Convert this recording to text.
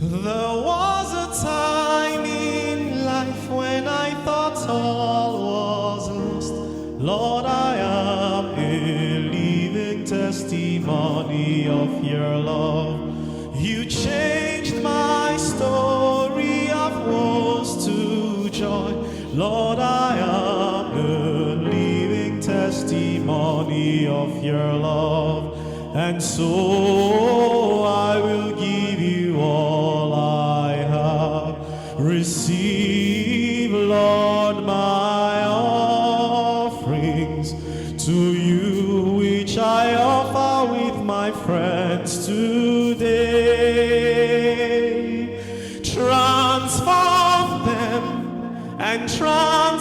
There was a time in life when I thought all was lost. Lord, I am a living testimony of your love. You changed my story of woes to joy. Lord, I am a living testimony of your love. And so I will give you all I have. Receive, Lord, my offerings to you, which I offer with my friends today. Transform them and transform